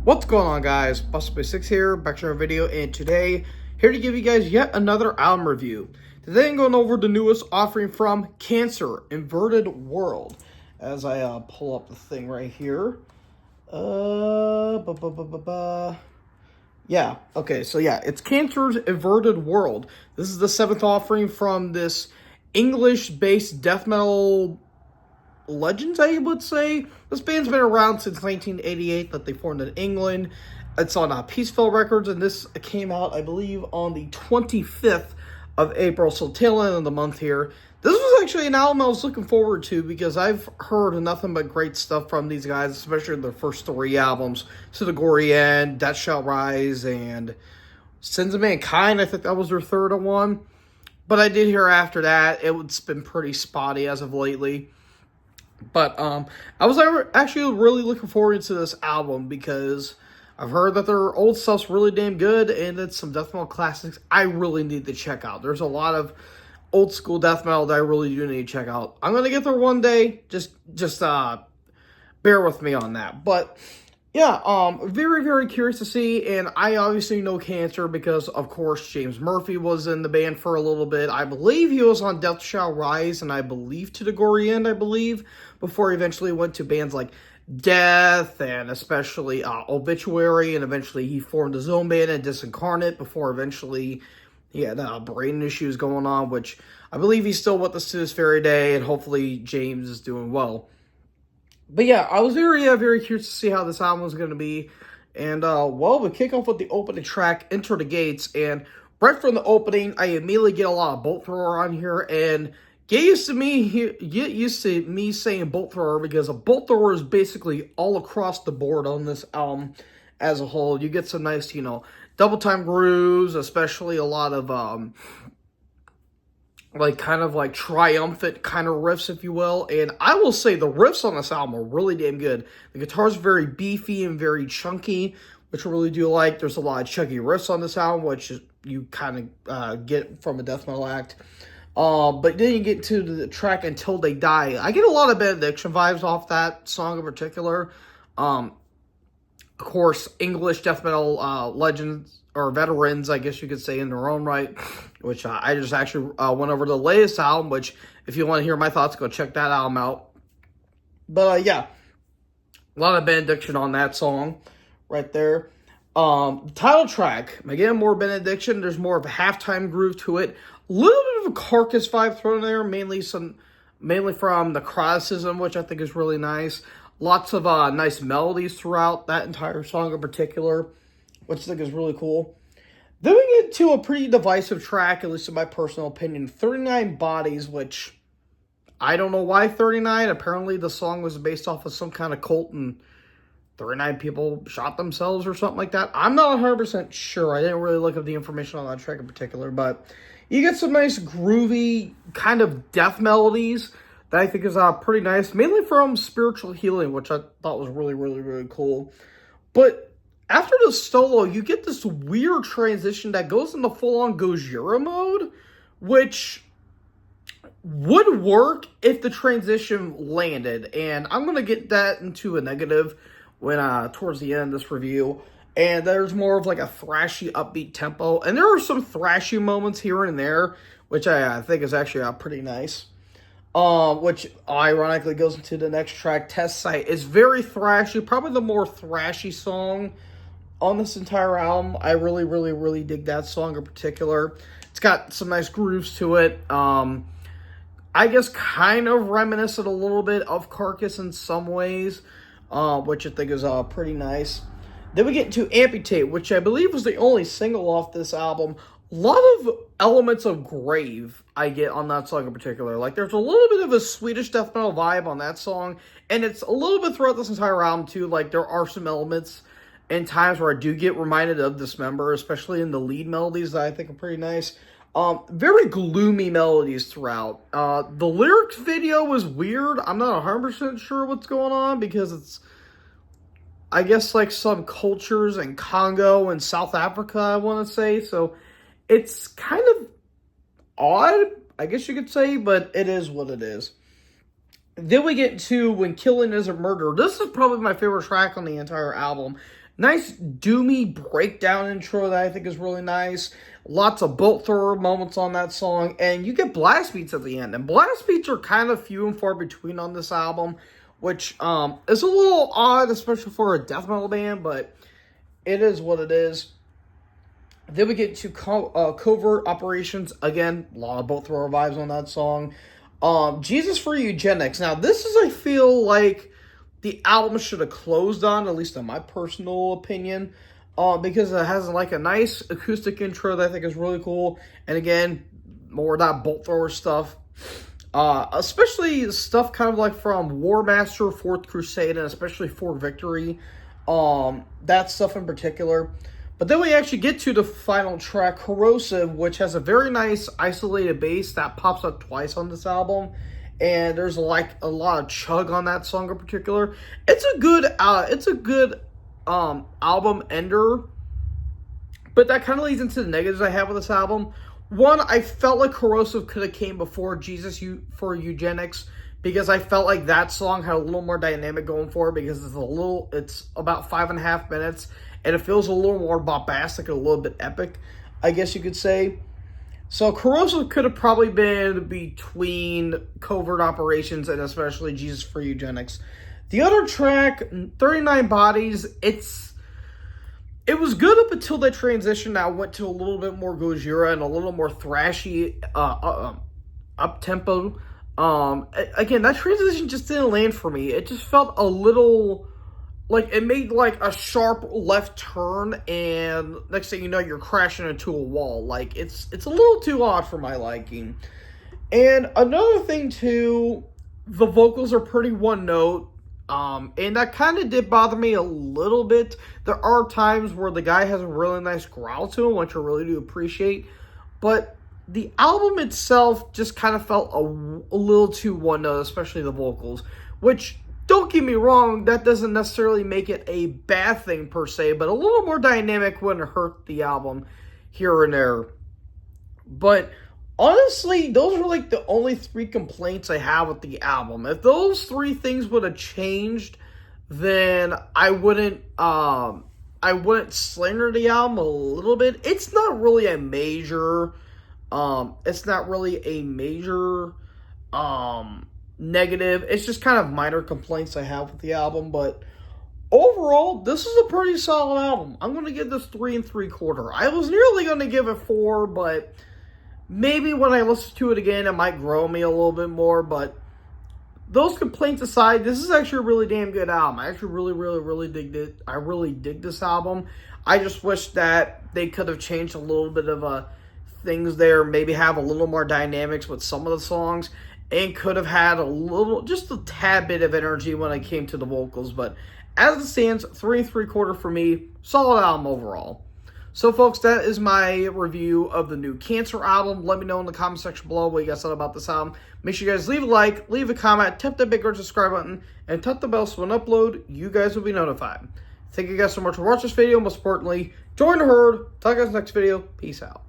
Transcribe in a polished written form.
What's going on, guys? Busted6 here, back to our video, and today, here to give you guys yet another album review. Today I'm going over the newest offering from Cancer, Inverted World. As I pull up the thing right here. Yeah, okay, so yeah, it's Cancer's Inverted World. This is the 7th offering from this English-based death metal legends, I would say. This band's been around since 1988, that they formed in England. It's on Peaceville Records, and this came out, I believe, on the 25th of April, so tail end of the month here. This was actually an album I was looking forward to because I've heard nothing but great stuff from these guys, especially their first 3 albums, To the Gory End, Death Shall Rise, and Sins of Mankind. I think that was their 3rd one. But I did hear after that, it's been pretty spotty as of lately. But I was actually really looking forward to this album because I've heard that their old stuff's really damn good, and it's some death metal classics I really need to check out. There's a lot of old school death metal that I really do need to check out. I'm gonna get there one day. Just bear with me on that. But yeah, very, very curious to see, and I obviously know Cancer because, of course, James Murphy was in the band for a little bit. I believe he was on Death Shall Rise, and I believe To the Gory End, before he eventually went to bands like Death, and especially Obituary, and eventually he formed his own band and Disincarnate, before eventually he had brain issues going on, which I believe he's still with us to this very day, and hopefully James is doing well. But yeah, I was very, very curious to see how this album was going to be. And, well, we kick off with the opening track, Enter the Gates. And right from the opening, I immediately get a lot of Bolt Thrower on here. And get used to me saying Bolt Thrower, because a Bolt Thrower is basically all across the board on this album as a whole. You get some nice, double time grooves, especially a lot of, kind of triumphant kind of riffs, if you will. And I will say the riffs on this album are really damn good. The guitar's very beefy and very chunky, which I really do like. There's a lot of chunky riffs on this album, which you kind of get from a death metal act. But then you get to the track Until They Die. I get a lot of Benediction vibes off that song in particular. Of course, English death metal legends, or veterans, I guess you could say, in their own right, which I just actually went over the latest album, which, if you want to hear my thoughts, go check that album out. But, yeah, a lot of Benediction on that song right there. The title track, again, more Benediction. There's more of a halftime groove to it. A little bit of a Carcass vibe thrown in there, mainly from Necroticism, which I think is really nice. Lots of nice melodies throughout that entire song in particular, which I think is really cool. Then we get to a pretty divisive track, at least in my personal opinion, 39 Bodies, which I don't know why 39. Apparently the song was based off of some kind of cult and 39 people shot themselves or something like that. I'm not 100% sure. I didn't really look up the information on that track in particular, but you get some nice groovy kind of death melodies that I think is pretty nice, mainly from Spiritual Healing, which I thought was really, really, really cool. But after the solo, you get this weird transition that goes into full-on Gojira mode, which would work if the transition landed. And I'm going to get that into a negative when towards the end of this review. And there's more of like a thrashy, upbeat tempo. And there are some thrashy moments here and there, which I think is actually pretty nice. Which ironically goes into the next track, Test Site. It's very thrashy, probably the more thrashy song on this entire album. I really, really, really dig that song in particular. It's got some nice grooves to it. I guess kind of reminiscent a little bit of Carcass in some ways, which I think is pretty nice. Then we get to Amputate, which I believe was the only single off this album. A lot of elements of Grave I get on that song in particular. Like, there's a little bit of a Swedish death metal vibe on that song, and it's a little bit throughout this entire album, too. Like, there are some elements and times where I do get reminded of Dismember, especially in the lead melodies that I think are pretty nice. Very gloomy melodies throughout. The lyrics video was weird. I'm not 100% sure what's going on, because it's, I guess, like some cultures in Congo and South Africa, I want to say. So it's kind of odd, I guess you could say, but it is what it is. Then we get to When Killing Is a Murder. This is probably my favorite track on the entire album. Nice doomy breakdown intro that I think is really nice. Lots of bolt thrower moments on that song, and you get blast beats at the end. And blast beats are kind of few and far between on this album, which is a little odd, especially for a death metal band, but it is what it is. Then we get to Covert Operations. Again, a lot of bolt thrower vibes on that song. Jesus for Eugenics. Now, this is, I feel like, the album should have closed on, at least in my personal opinion, because it has like a nice acoustic intro that I think is really cool. And again, more of that bolt thrower stuff. Especially stuff kind of like from War Master, Fourth Crusade, and especially For Victory. That stuff in particular. But then we actually get to the final track, Corrosive, which has a very nice isolated bass that pops up twice on this album. And there's like a lot of chug on that song in particular. It's a good album ender. But that kind of leads into the negatives I have with this album. One, I felt like Corrosive could have came before Jesus for Eugenics, because I felt like that song had a little more dynamic going for it, because it's about 5.5 minutes, and it feels a little more bombastic and a little bit epic, I guess you could say. So Corrosive could have probably been between Covert Operations and especially Jesus for Eugenics. The other track, 39 Bodies, it was good up until that transition. Now went to a little bit more Gojira and a little more thrashy, up-tempo. Again, that transition just didn't land for me. It just felt a little like it made like a sharp left turn, and next thing you know, you're crashing into a wall. Like it's a little too odd for my liking. And another thing too, the vocals are pretty one note. And that kind of did bother me a little bit. There are times where the guy has a really nice growl to him, which I really do appreciate. But the album itself just kind of felt a little too one note, especially the vocals. Which, don't get me wrong, that doesn't necessarily make it a bad thing per se, but a little more dynamic wouldn't hurt the album here and there. But honestly, those are like the only 3 complaints I have with the album. If those 3 things would have changed, then I wouldn't slander the album a little bit. It's not really a major negative. It's just kind of minor complaints I have with the album, but overall, this is a pretty solid album. I'm going to give this 3 3/4. I was nearly going to give it 4, but maybe when I listen to it again, it might grow me a little bit more. But those complaints aside, this is actually a really damn good album. I actually really digged it. I really dig this album. I just wish that they could have changed a little bit of things there, maybe have a little more dynamics with some of the songs, and could have had just a tad bit of energy when it came to the vocals. But as it stands, 3 3/4 for me. Solid album overall. So, folks, that is my review of the new Cancer album. Let me know in the comment section below what you guys thought about this album. Make sure you guys leave a like, leave a comment, tap that big red subscribe button, and tap the bell so when I upload, you guys will be notified. Thank you guys so much for watching this video. Most importantly, join the herd. Talk to you guys next video. Peace out.